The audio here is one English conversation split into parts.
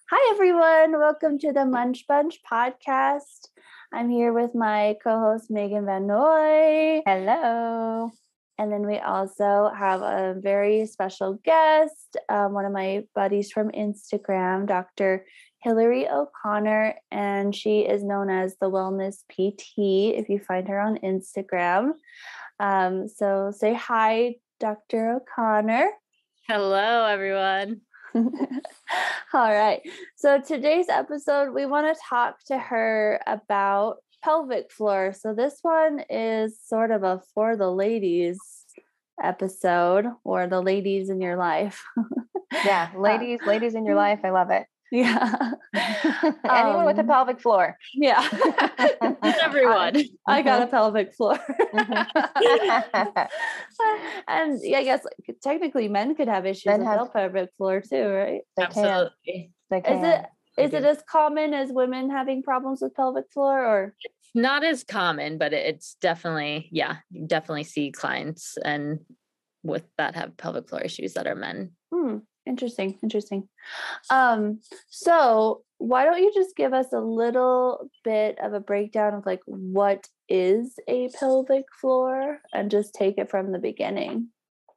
Hi, everyone. Welcome to the Munch Bunch podcast. I'm here with my co-host, Megan Van Noy. Hello. And then we also have a very special guest, one of my buddies from Instagram, Dr. Hillary O'Connor, and she is known as the Wellness PT if you find her on Instagram. So say hi, Dr. O'Connor. Hello, everyone. All right. So today's episode, we want to talk to her about pelvic floor. So this one is sort of a for the ladies episode, or the ladies in your life. Yeah, ladies in your life. I love it. Yeah. Anyone with a pelvic floor. Yeah. Everyone. I got a pelvic floor. And yeah, I guess technically men could have issues with their pelvic floor too, right? Absolutely. They can. Is it as common as women having problems with pelvic floor, or? It's not as common, but it's definitely, you definitely see clients and with that have pelvic floor issues that are men. Interesting. So why don't you just give us a little bit of a breakdown of like what is a pelvic floor and just take it from the beginning?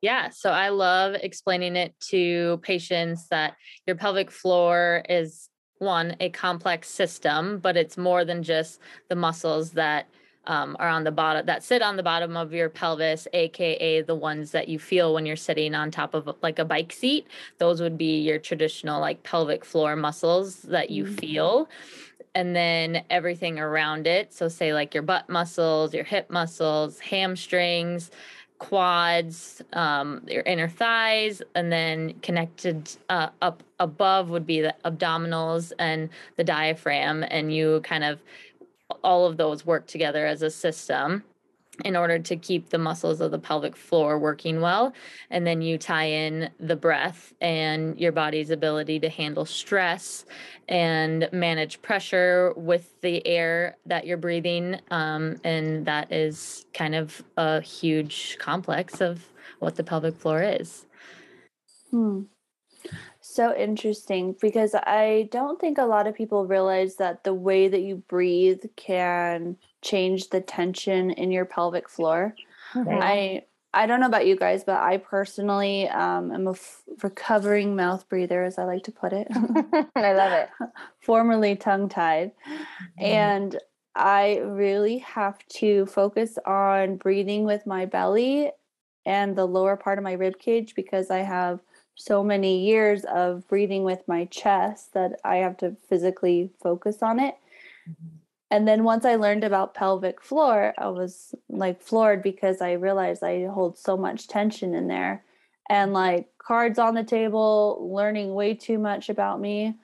Yeah. So I love explaining it to patients that your pelvic floor is a complex system, but it's more than just the muscles that are on the bottom, that sit on the bottom of your pelvis, AKA the ones that you feel when you're sitting on top of like a bike seat. Those would be your traditional like pelvic floor muscles that you feel. And then everything around it. So say like your butt muscles, your hip muscles, hamstrings, quads, your inner thighs, and then connected up above would be the abdominals and the diaphragm. And you kind of all of those work together as a system in order to keep the muscles of the pelvic floor working well. And then you tie in the breath and your body's ability to handle stress and manage pressure with the air that you're breathing. And that is kind of a huge complex of what the pelvic floor is. So interesting, because I don't think a lot of people realize that the way that you breathe can change the tension in your pelvic floor. Mm-hmm. I don't know about you guys, but I personally am a recovering mouth breather, as I like to put it. I love it. Formerly tongue-tied. Mm-hmm. And I really have to focus on breathing with my belly and the lower part of my rib cage, because I have so many years of breathing with my chest that I have to physically focus on it. Mm-hmm. And then once I learned about pelvic floor, I was like floored, because I realized I hold so much tension in there, and like cards on the table, learning way too much about me.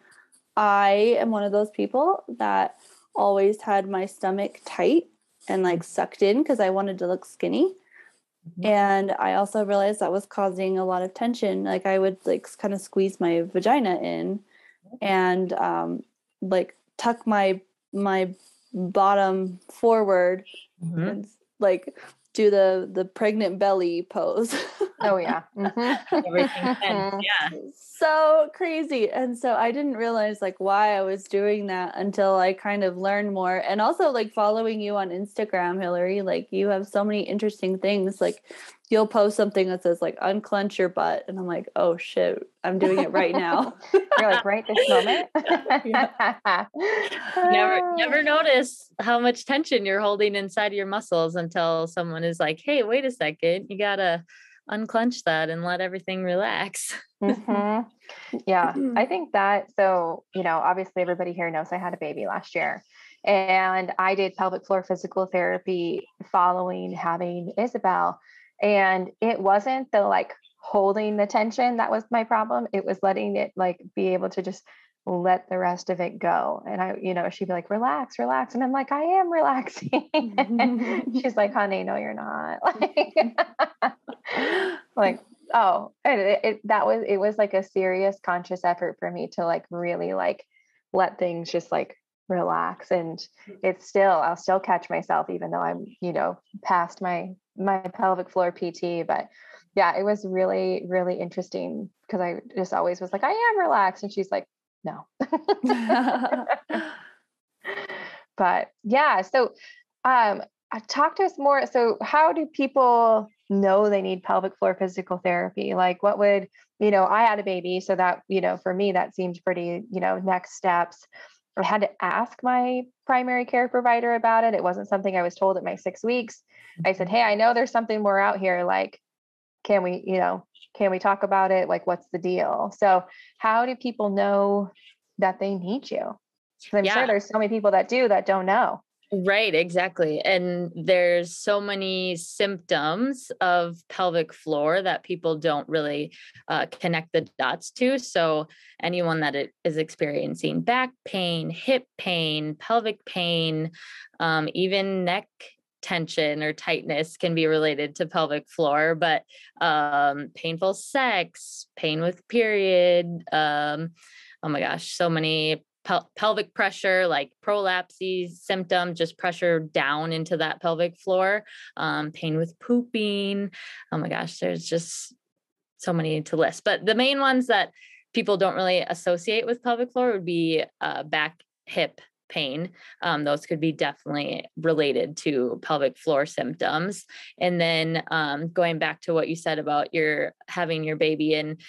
I am one of those people that always had my stomach tight and like sucked in because I wanted to look skinny. And I also realized that was causing a lot of tension. Like I would like kind of squeeze my vagina in and like tuck my bottom forward and like do the pregnant belly pose. Oh yeah. Everything ends, yeah. So crazy. And so I didn't realize like why I was doing that until I kind of learned more. And also like following you on Instagram, Hillary, like you have so many interesting things. Like you'll post something that says like unclench your butt, and I'm like, oh shit, I'm doing it right now. You're like right this moment. Never notice how much tension you're holding inside your muscles until someone is like, hey, wait a second, you gotta unclench that and let everything relax. Mm-hmm. Yeah, I think that, so, obviously everybody here knows I had a baby last year, and I did pelvic floor physical therapy following having Isabel. And it wasn't the like holding the tension that was my problem. It was letting it like be able to just let the rest of it go. And I, she'd be like, relax. And I'm like, I am relaxing. She's like, honey, no, you're not. Like, oh, it was like a serious conscious effort for me to like really like let things just like relax. And I'll still catch myself, even though I'm, past my pelvic floor PT. But yeah, it was really, really interesting, because I just always was like, I am relaxed. And she's like, No. But yeah, so talk to us more. So how do people know they need pelvic floor physical therapy? Like what would, I had a baby, so that, for me, that seemed pretty, next steps. I had to ask my primary care provider about it. It wasn't something I was told at my 6 weeks. I said, hey, I know there's something more out here. Like, can we talk about it? Like, what's the deal? So how do people know that they need you? Because I'm sure there's so many people that don't know. Right, exactly. And there's so many symptoms of pelvic floor that people don't really connect the dots to. So anyone that is experiencing back pain, hip pain, pelvic pain, even neck tension or tightness can be related to pelvic floor, but painful sex, pain with period, oh my gosh, so many pelvic pressure, like prolapse symptom, just pressure down into that pelvic floor, pain with pooping. Oh my gosh, there's just so many to list. But the main ones that people don't really associate with pelvic floor would be back, hip pain. Those could be definitely related to pelvic floor symptoms. And then going back to what you said about having your baby and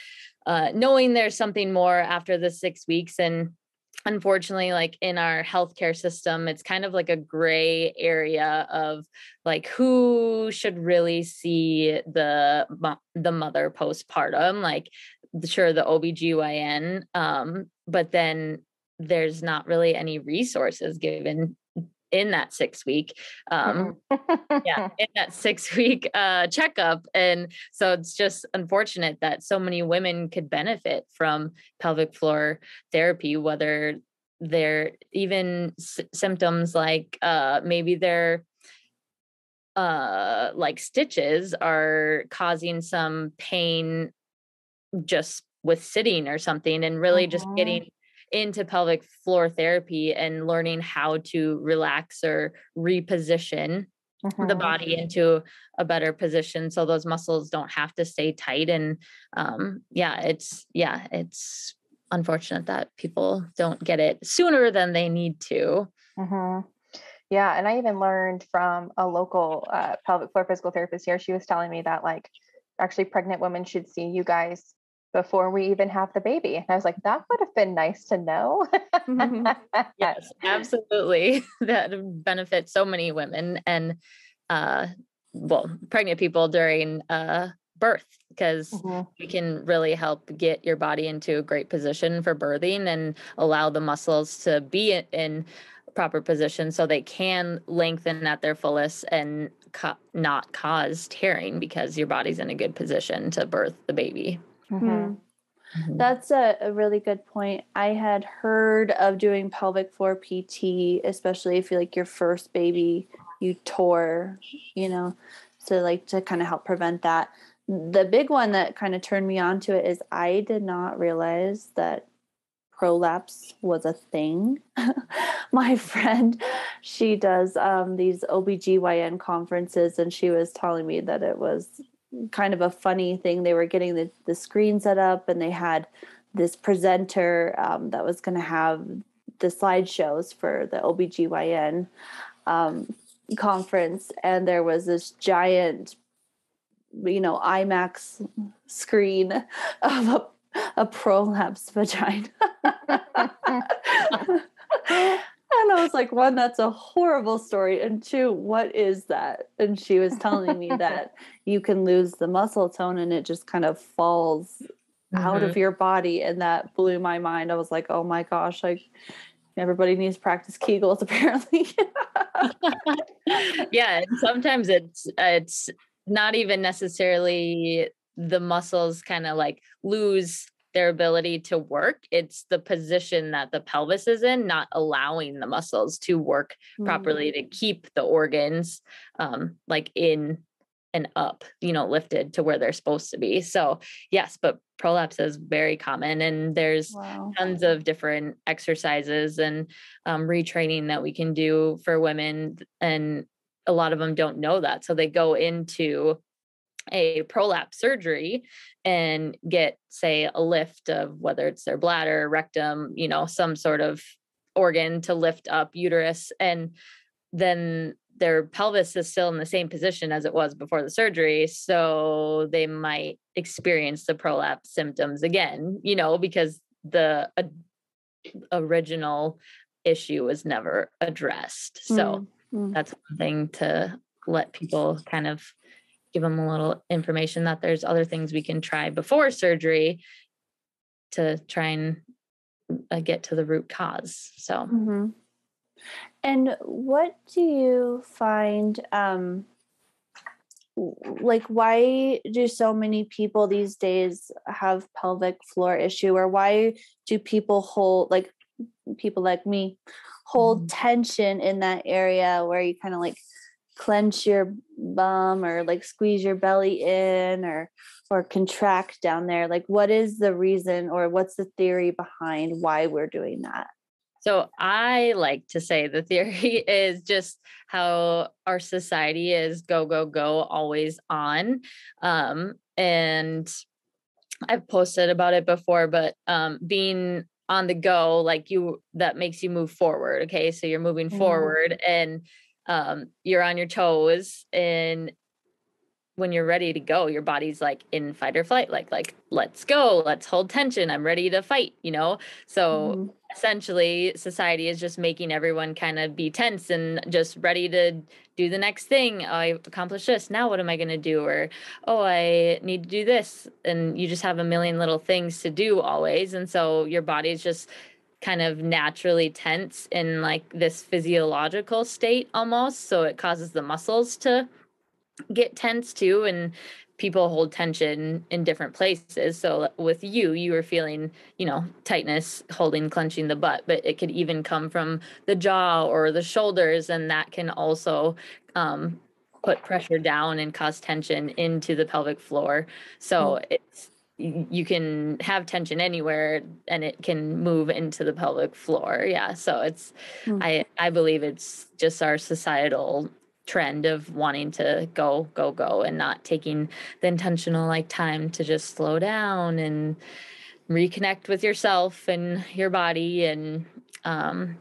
knowing there's something more after the 6 weeks. And unfortunately, like in our healthcare system, it's kind of like a gray area of like who should really see the mother postpartum, like sure, the OBGYN, but then there's not really any resources given in that 6 week, in that 6 week checkup. And so it's just unfortunate that so many women could benefit from pelvic floor therapy, whether they're even symptoms like maybe their like stitches are causing some pain just with sitting or something, and really just getting into pelvic floor therapy and learning how to relax or reposition the body into a better position so those muscles don't have to stay tight. And it's unfortunate that people don't get it sooner than they need to. Yeah. And I even learned from a local pelvic floor physical therapist here. She was telling me that like actually pregnant women should see you guys before we even have the baby. And I was like, that would have been nice to know. Yes, absolutely. That would benefit so many women and, pregnant people during birth, because we can really help get your body into a great position for birthing and allow the muscles to be in proper position so they can lengthen at their fullest and not cause tearing, because your body's in a good position to birth the baby. That's a really good point. I had heard of doing pelvic floor PT, especially if you like your first baby you tore, so like to kind of help prevent that. The big one that kind of turned me on to it is I did not realize that prolapse was a thing. My friend, she does these OBGYN conferences, and she was telling me that it was kind of a funny thing. They were getting the screen set up, and they had this presenter that was going to have the slideshows for the OBGYN conference. And there was this giant, IMAX screen of a prolapse vagina. And I was like, one, that's a horrible story. And two, what is that? And she was telling me that you can lose the muscle tone and it just kind of falls out of your body. And that blew my mind. I was like, oh my gosh, like everybody needs to practice Kegels apparently. Yeah. And sometimes it's not even necessarily the muscles kind of like lose their ability to work. It's the position that the pelvis is in, not allowing the muscles to work properly to keep the organs like in and up, lifted to where they're supposed to be. So yes, but prolapse is very common, and there's tons of different exercises and retraining that we can do for women. And a lot of them don't know that. So they go into a prolapse surgery and get, say, a lift of whether it's their bladder, rectum, some sort of organ to lift up uterus, and then their pelvis is still in the same position as it was before the surgery. So they might experience the prolapse symptoms again, because the original issue was never addressed. So that's one thing to let people kind of give them a little information that there's other things we can try before surgery to try and get to the root cause. So. And what do you find, why do so many people these days have pelvic floor issue, or why do people people like me hold tension in that area where you kind of clench your bum or squeeze your belly in or contract down there? What is the reason, or what's the theory behind why we're doing that? So I like to say the theory is just how our society is go, go, go, always on. And I've posted about it before, but being on the go, that makes you move forward. Okay. So you're moving forward and you're on your toes, and when you're ready to go, your body's in fight or flight, let's go, let's hold tension. I'm ready to fight, So essentially society is just making everyone kind of be tense and just ready to do the next thing. I accomplished this. Now what am I going to do? Or, oh, I need to do this. And you just have a million little things to do always. And so your body's just kind of naturally tense in this physiological state almost. So it causes the muscles to get tense too, and people hold tension in different places. So with you were feeling, tightness, clenching the butt, but it could even come from the jaw or the shoulders, and that can also put pressure down and cause tension into the pelvic floor. So you can have tension anywhere and it can move into the pelvic floor. Yeah. So it's, I believe it's just our societal trend of wanting to go, go, go, and not taking the intentional time to just slow down and reconnect with yourself and your body. And I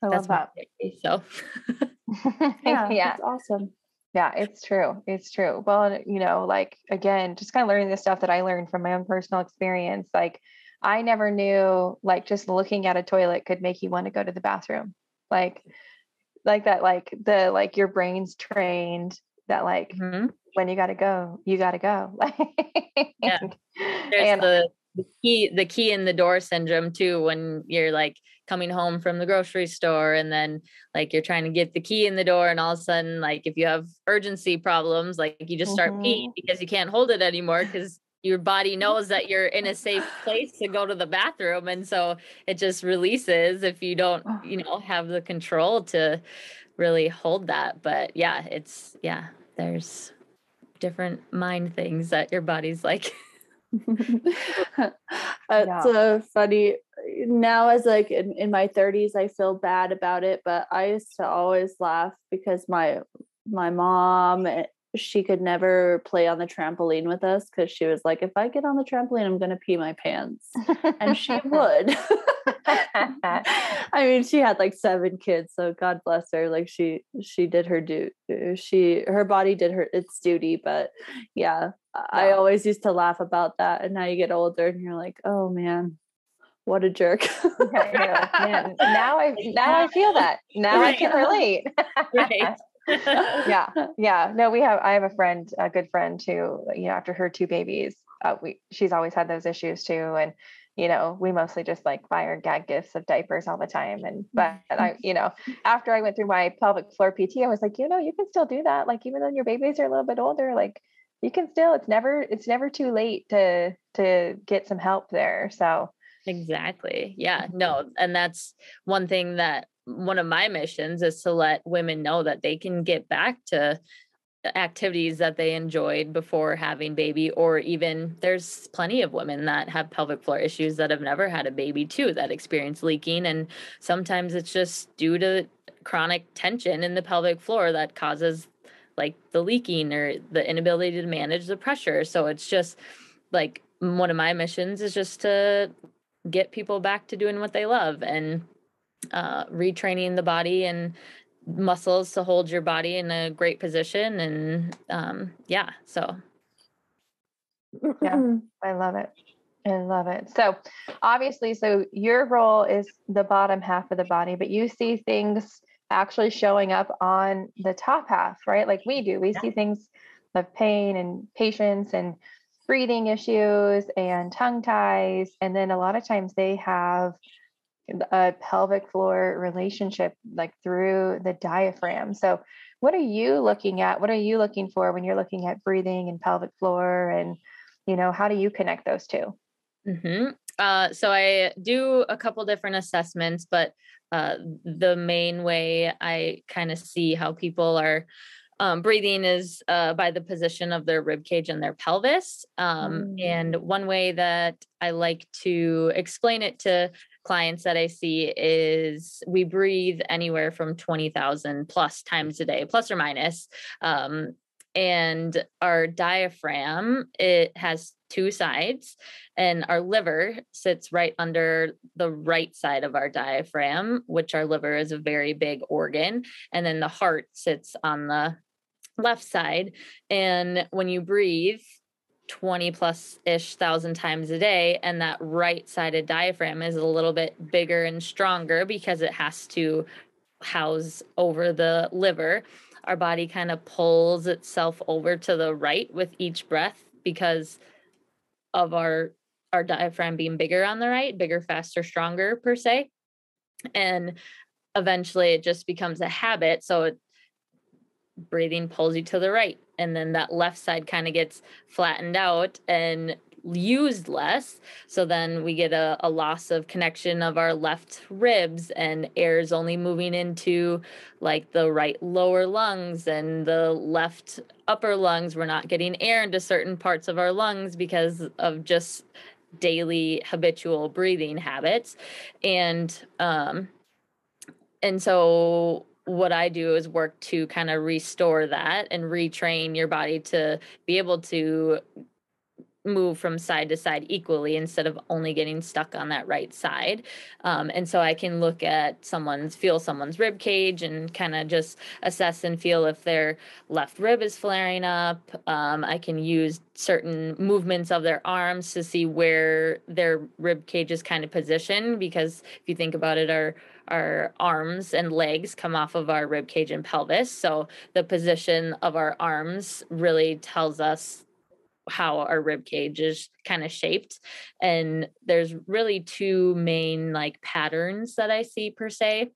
love that. So yeah, yeah, that's awesome. Yeah, it's true. It's true. Well, again, just kind of learning the stuff that I learned from my own personal experience. I never knew, just looking at a toilet could make you want to go to the bathroom. That, your brain's trained that when you gotta go, you gotta go. Yeah. There's the key in the door syndrome too, when you're coming home from the grocery store and then you're trying to get the key in the door, and all of a sudden if you have urgency problems, you just start peeing because you can't hold it anymore because your body knows that you're in a safe place to go to the bathroom. And so it just releases if you don't, have the control to really hold that. But there's different mind things that your body's like. It's so funny. Now as in my 30s, I feel bad about it, but I used to always laugh because my mom, she could never play on the trampoline with us because she was like, if I get on the trampoline, I'm going to pee my pants. And she would. I mean, she had 7 kids, so God bless her. She did her her body did its duty. But I always used to laugh about that. And now you get older and you're like, oh man, what a jerk. Man, now I feel that. Now I can relate. Right. Yeah. No, I have a good friend who, after her 2 babies, she's always had those issues too. And, we mostly just buy her gag gifts of diapers all the time. But I, after I went through my pelvic floor PT, I was like, you can still do that. Even though your babies are a little bit older, you can still, it's never too late to get some help there. So. Exactly. Yeah, no. And that's one thing that one of my missions is to let women know that they can get back to activities that they enjoyed before having baby, or even there's plenty of women that have pelvic floor issues that have never had a baby too, that experience leaking. And sometimes it's just due to chronic tension in the pelvic floor that causes like the leaking or the inability to manage the pressure. So it's just like one of my missions is just to get people back to doing what they love and retraining the body and muscles to hold your body in a great position. And so. Yeah, I love it. I love it. So obviously, so your role is the bottom half of the body, but you see things actually showing up on the top half, right? Like we do. We see things of pain and patience and breathing issues and tongue ties. And then a lot of times they have a pelvic floor relationship like through the diaphragm. So what are you looking at? What are you looking for when you're looking at breathing and pelvic floor? And, how do you connect those two? Mm-hmm. So I do a couple different assessments, but the main way I kind of see how people are breathing is by the position of their rib cage and their pelvis. And one way that I like to explain it to clients that I see is we breathe anywhere from 20,000 plus times a day, plus or minus. And our diaphragm, it has two sides, and our liver sits right under the right side of our diaphragm, which our liver is a very big organ. And then the heart sits on the left side. And when you breathe 20 plus ish thousand times a day, and that right sided diaphragm is a little bit bigger and stronger because it has to house over the liver, our body kind of pulls itself over to the right with each breath because of our diaphragm being bigger on the right, bigger, faster, stronger per se. And eventually it just becomes a habit. So breathing pulls you to the right, and then that left side kind of gets flattened out and used less. So then we get a loss of connection of our left ribs, and air is only moving into like the right lower lungs and the left upper lungs. We're not getting air into certain parts of our lungs because of just daily habitual breathing habits. And so what I do is work to kind of restore that and retrain your body to be able to move from side to side equally instead of only getting stuck on that right side. And so I can look at feel someone's rib cage and kind of just assess and feel if their left rib is flaring up. I can use certain movements of their arms to see where their rib cage is kind of positioned, because if you think about it, our arms and legs come off of our rib cage and pelvis. So the position of our arms really tells us how our rib cage is kind of shaped. And there's really two main like patterns that I see per se.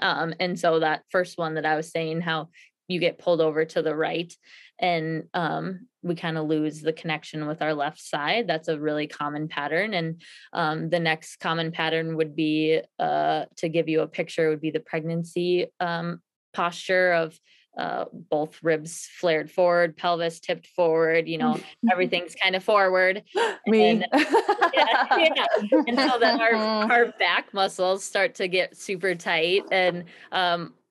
And so that first one that I was saying, how you get pulled over to the right and we kind of lose the connection with our left side. That's a really common pattern. And the next common pattern would be, to give you a picture, would be the pregnancy posture of both ribs flared forward, pelvis tipped forward, everything's kind of forward. Me. Yeah. And so then our back muscles start to get super tight, and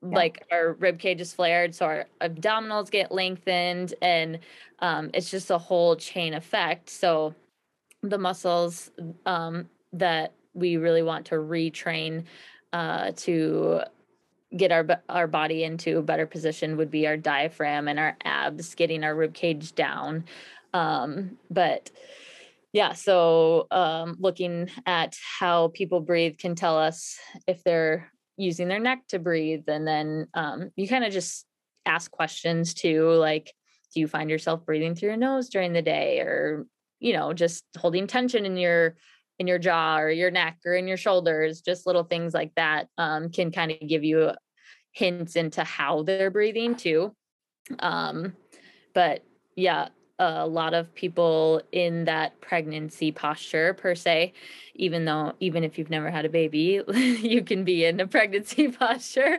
like our rib cage is flared, so our abdominals get lengthened, and it's just a whole chain effect. So the muscles that we really want to retrain to get our body into a better position would be our diaphragm and our abs, getting our rib cage down. But yeah, so looking at how people breathe can tell us if they're using their neck to breathe. And then you kind of just ask questions too, like, do you find yourself breathing through your nose during the day, or just holding tension in your jaw or your neck or in your shoulders? Just little things like that can kind of give you hints into how they're breathing too. But yeah, a lot of people in that pregnancy posture per se, even if you've never had a baby, you can be in a pregnancy posture.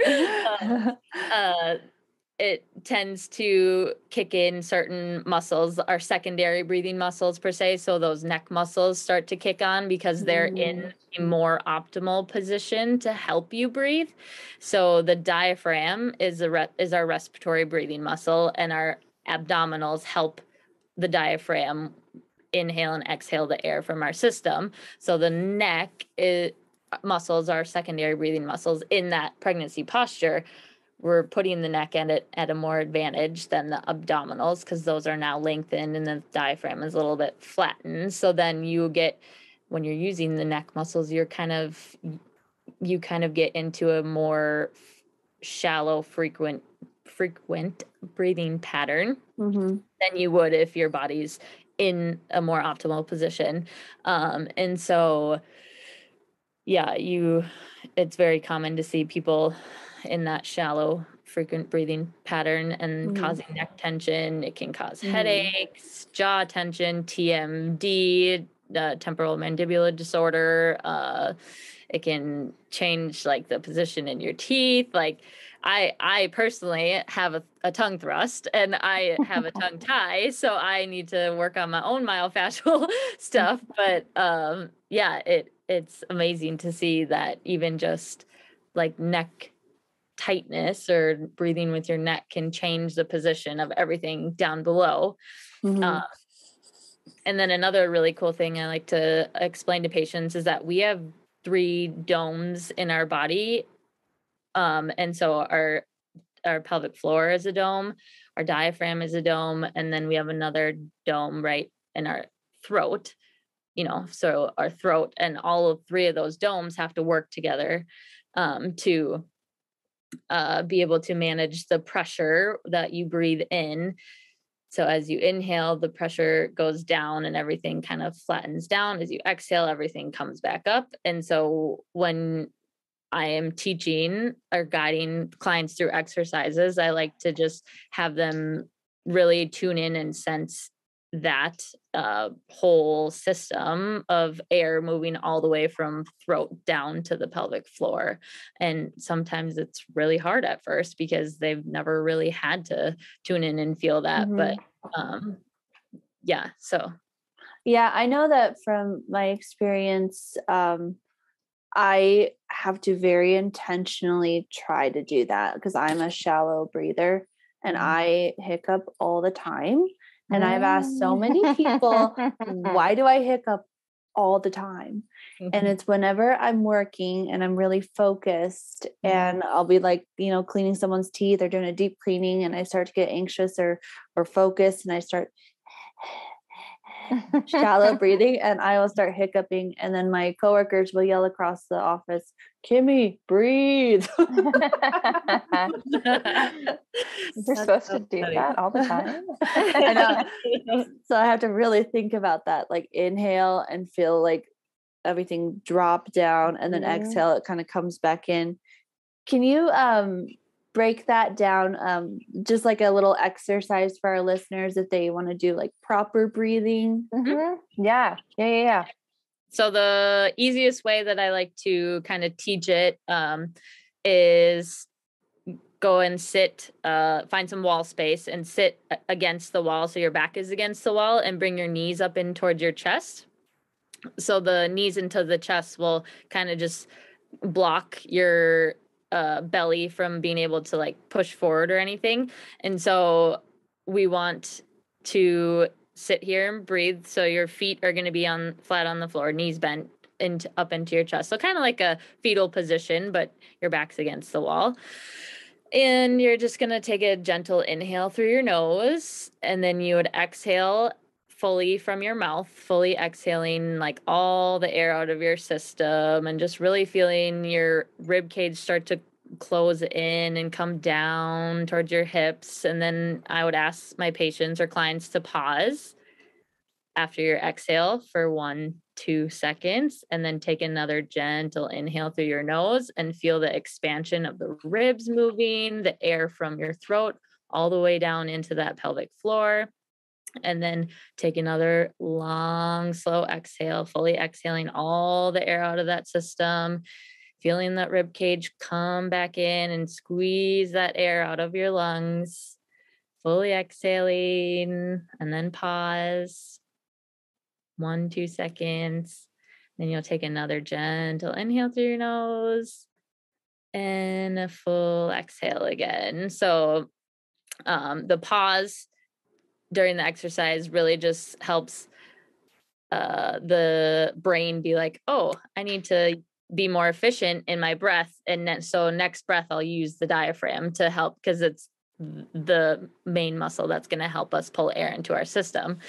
it tends to kick in certain muscles, our secondary breathing muscles per se. So those neck muscles start to kick on because they're in a more optimal position to help you breathe. So the diaphragm is our respiratory breathing muscle, and our abdominals help the diaphragm inhale and exhale the air from our system. So the neck muscles are secondary breathing muscles. In that pregnancy posture, we're putting the neck at a more advantage than the abdominals, because those are now lengthened and the diaphragm is a little bit flattened. So then when you're using the neck muscles, you kind of get into a more shallow, frequent breathing pattern than you would if your body's in a more optimal position. And so, yeah, it's very common to see people in that shallow, frequent breathing pattern and causing neck tension. It can cause headaches, jaw tension, TMD, temporal mandibular disorder. It can change like the position in your teeth. Like I personally have a tongue thrust, and I have a tongue tie, so I need to work on my own myofascial stuff. But yeah, it's amazing to see that even just like neck tightness or breathing with your neck can change the position of everything down below. And then another really cool thing I like to explain to patients is that we have 3 domes in our body. And so our pelvic floor is a dome, our diaphragm is a dome, and then we have another dome right in our throat. So our throat and all of 3 of those domes have to work together to be able to manage the pressure that you breathe in. So as you inhale, the pressure goes down and everything kind of flattens down. As you exhale, everything comes back up. And so when I am teaching or guiding clients through exercises, I like to just have them really tune in and sense that whole system of air moving all the way from throat down to the pelvic floor. And sometimes it's really hard at first because they've never really had to tune in and feel that. But yeah, so. Yeah, I know that from my experience, I have to very intentionally try to do that because I'm a shallow breather and I hiccup all the time. And I've asked so many people, why do I hiccup all the time? And it's whenever I'm working and I'm really focused and I'll be like, cleaning someone's teeth or doing a deep cleaning, and I start to get anxious or focused, and I start shallow breathing and I will start hiccuping, and then my coworkers will yell across the office, Kimmy, breathe. You're supposed to do that all the time. I know. So I have to really think about that, like inhale and feel like everything drop down, and then exhale, it kind of comes back in. Can you break that down, just like a little exercise for our listeners if they want to do like proper breathing? Yeah. So the easiest way that I like to kind of teach it is go and sit, find some wall space and sit against the wall. So your back is against the wall, and bring your knees up in towards your chest. So the knees into the chest will kind of just block your belly from being able to like push forward or anything. And so we want to sit here and breathe. So your feet are going to be flat on the floor, knees bent up into your chest. So kind of like a fetal position, but your back's against the wall. And you're just going to take a gentle inhale through your nose, and then you would exhale fully from your mouth, fully exhaling like all the air out of your system, and just really feeling your rib cage start to close in and come down towards your hips. And then I would ask my patients or clients to pause after your exhale for 1-2 seconds, and then take another gentle inhale through your nose and feel the expansion of the ribs moving, the air from your throat all the way down into that pelvic floor. And then take another long, slow exhale, fully exhaling all the air out of that system. feeling that rib cage come back in and squeeze that air out of your lungs, fully exhaling, and then pause 1-2 seconds. Then you'll take another gentle inhale through your nose and a full exhale again. So the pause during the exercise really just helps the brain be like, oh, I need to be more efficient in my breath. And then, so next breath, I'll use the diaphragm to help, because it's the main muscle that's going to help us pull air into our system.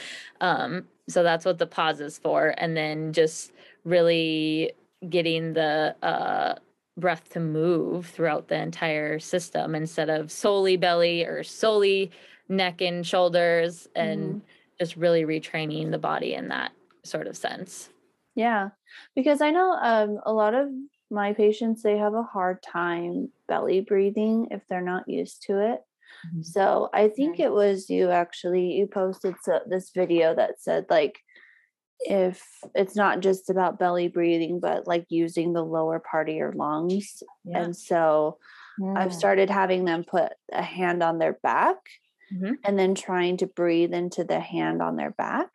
So that's what the pause is for. And then just really getting the breath to move throughout the entire system instead of solely belly or solely neck and shoulders, and just really retraining the body in that sort of sense. Yeah, because I know a lot of my patients, they have a hard time belly breathing if they're not used to it. So I think it was you actually, you posted this video that said, like, if it's not just about belly breathing, but like using the lower part of your lungs. Yeah. And so I've started having them put a hand on their back and then trying to breathe into the hand on their back.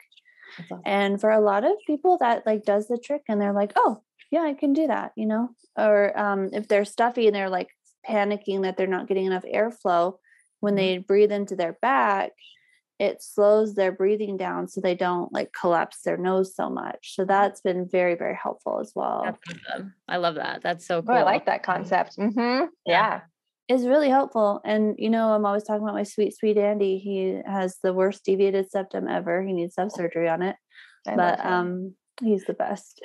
Awesome. And for a lot of people that like does the trick, and they're like, oh yeah, I can do that, you know. Or if they're stuffy and they're like panicking that they're not getting enough airflow, when they breathe into their back, it slows their breathing down so they don't like collapse their nose so much. So that's been very, very helpful as well. That's awesome. I love that. That's so cool. Oh, I like that concept. Yeah. It's really helpful. And, you know, I'm always talking about my sweet, sweet Andy. He has the worst deviated septum ever. He needs to have surgery on it. But he's the best.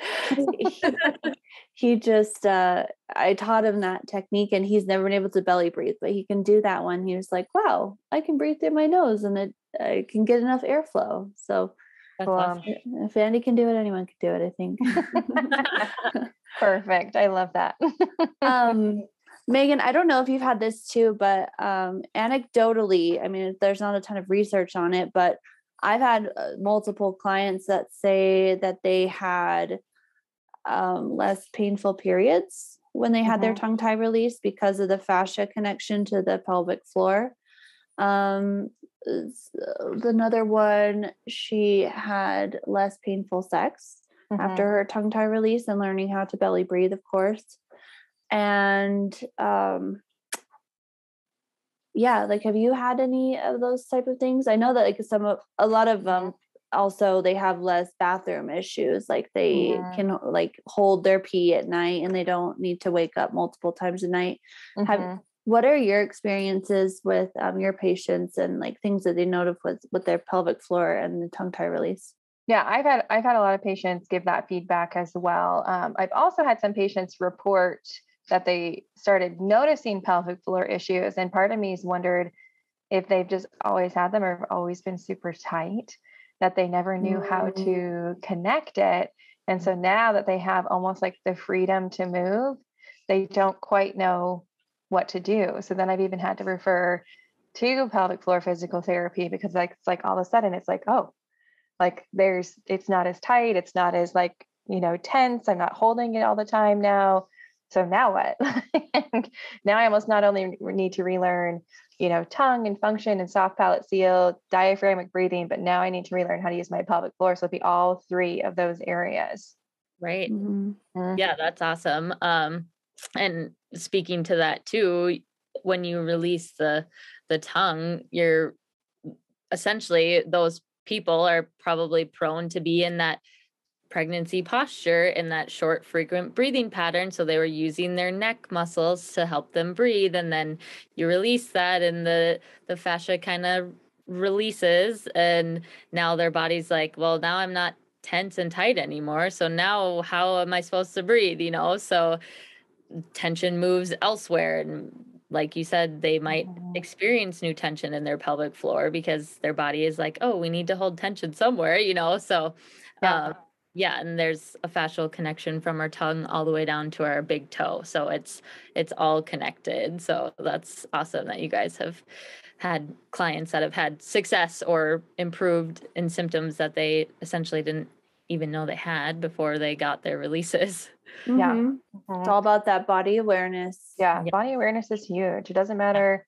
He just, I taught him that technique, and he's never been able to belly breathe, but he can do that one. He was like, wow, I can breathe through my nose and I can get enough airflow. So awesome. If Andy can do it, anyone can do it, I think. Perfect. I love that. Megan, I don't know if you've had this too, but anecdotally, I mean, there's not a ton of research on it, but I've had multiple clients that say that they had less painful periods when they had their tongue tie release because of the fascia connection to the pelvic floor. Another one, she had less painful sex after her tongue tie release and learning how to belly breathe, of course. And yeah, like, have you had any of those type of things? I know that like a lot of them also, they have less bathroom issues. Like they can like hold their pee at night and they don't need to wake up multiple times a night. What are your experiences with your patients and like things that they notice with their pelvic floor and the tongue tie release? Yeah, I've had a lot of patients give that feedback as well. I've also had some patients report that they started noticing pelvic floor issues, and part of me has wondered if they've just always had them or have always been super tight, that they never knew how to connect it. And so now that they have almost like the freedom to move, they don't quite know what to do. So then I've even had to refer to pelvic floor physical therapy, because like it's like all of a sudden it's like, oh, like it's not as tight, it's not as like, you know, tense, I'm not holding it all the time now. So now what? And now I almost not only need to relearn, you know, tongue and function and soft palate seal, diaphragmic breathing, but now I need to relearn how to use my pelvic floor. So it'll be all three of those areas. Right. Yeah, that's awesome. And speaking to that too, when you release the tongue, you're essentially, those people are probably prone to be in that pregnancy posture, in that short, frequent breathing pattern. So they were using their neck muscles to help them breathe. And then you release that and the fascia kind of releases. And now their body's like, well, now I'm not tense and tight anymore. So now how am I supposed to breathe? You know, so tension moves elsewhere. And like you said, they might experience new tension in their pelvic floor because their body is like, oh, we need to hold tension somewhere, you know? So, yeah, and there's a fascial connection from our tongue all the way down to our big toe. So it's all connected. So that's awesome that you guys have had clients that have had success or improved in symptoms that they essentially didn't even know they had before they got their releases. Yeah. Mm-hmm. It's all about that body awareness. Yeah. Body awareness is huge. It doesn't matter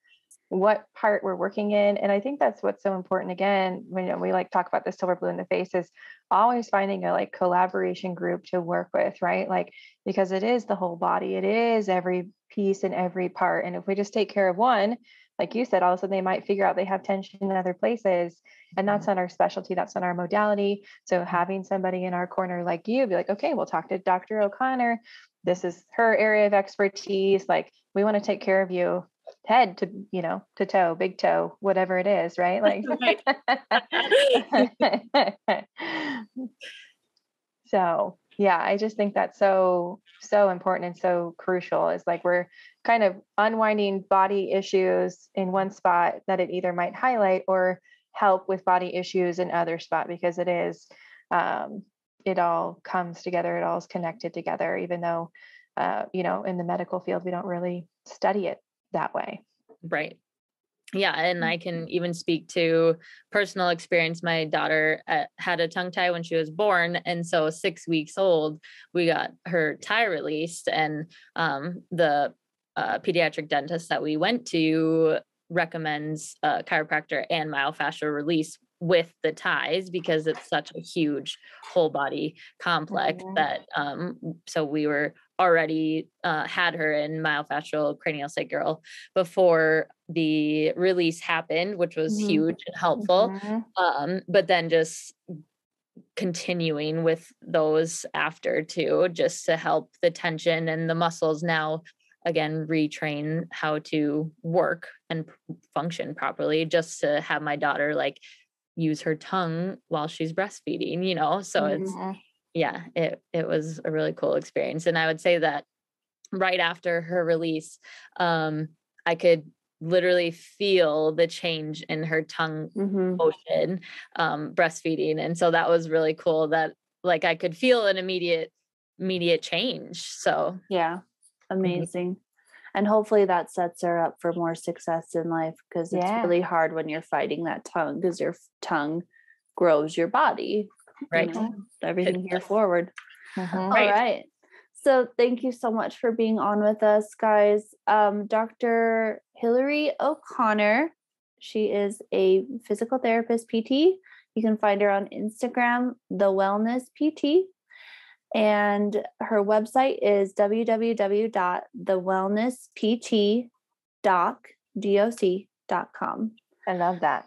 what part we're working in. And I think that's what's so important. Again, when we like talk about this till we're blue in the face, is always finding a like collaboration group to work with, right? Like, because it is the whole body, it is every piece and every part. And if we just take care of one, like you said, all of a sudden they might figure out they have tension in other places. And that's not our specialty, that's not our modality. So having somebody in our corner like you, be like, okay, we'll talk to Dr. O'Connor. This is her area of expertise. Like, we want to take care of you head to, to toe, big toe, whatever it is, right? Like, so yeah, I just think that's so important and so crucial. Is like, we're kind of unwinding body issues in one spot that it either might highlight or help with body issues in other spot, because it is, it all comes together. It all is connected together, even though, in the medical field, we don't really study it that way. Right. Yeah. And I can even speak to personal experience. My daughter had a tongue tie when she was born. And so 6 weeks old, we got her tie released, and the pediatric dentist that we went to recommends chiropractor and myofascial release with the ties, because it's such a huge whole body complex that so we were already had her in myofascial cranial sacral before the release happened, which was huge and helpful. But then just continuing with those after too, just to help the tension and the muscles now again retrain how to work and function properly, just to have my daughter like use her tongue while she's breastfeeding, so it's it was a really cool experience. And I would say that right after her release, I could literally feel the change in her tongue motion, breastfeeding. And so that was really cool, that like I could feel an immediate change. So yeah, amazing. And hopefully that sets her up for more success in life, because it's really hard when you're fighting that tongue, because your tongue grows your body, right? Everything here forward. All right. So thank you so much for being on with us, guys. Dr. Hillary O'Connor, she is a physical therapist PT. You can find her on Instagram, The Wellness PT. And her website is www.thewellnesspt.doc.com. I love that.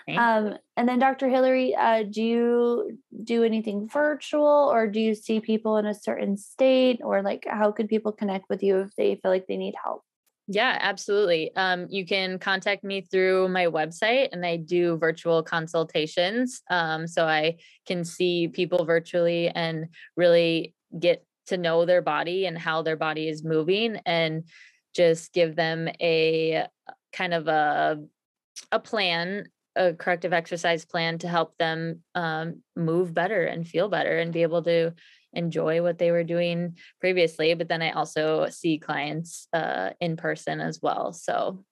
And then Dr. Hillary, do you do anything virtual, or do you see people in a certain state, or like how could people connect with you if they feel like they need help? Yeah, absolutely. You can contact me through my website, and I do virtual consultations. So I can see people virtually and really get to know their body and how their body is moving, and just give them a kind of a plan, a corrective exercise plan to help them move better and feel better and be able to enjoy what they were doing previously. But then I also see clients in person as well. So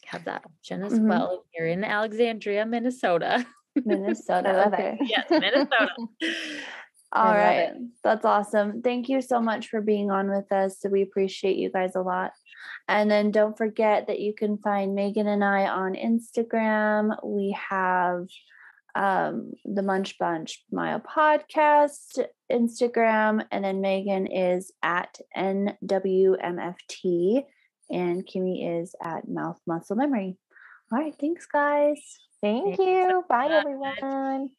have that option as well if you're in Alexandria, Minnesota. Minnesota. Okay. Yes, Minnesota. All right. That's awesome. Thank you so much for being on with us. We appreciate you guys a lot. And then don't forget that you can find Megan and I on Instagram. We have the Munch Bunch Maya podcast Instagram, and then Megan is at NWMFT, and Kimmy is at Mouth Muscle Memory. All right, thanks guys. Thank you. Bye everyone.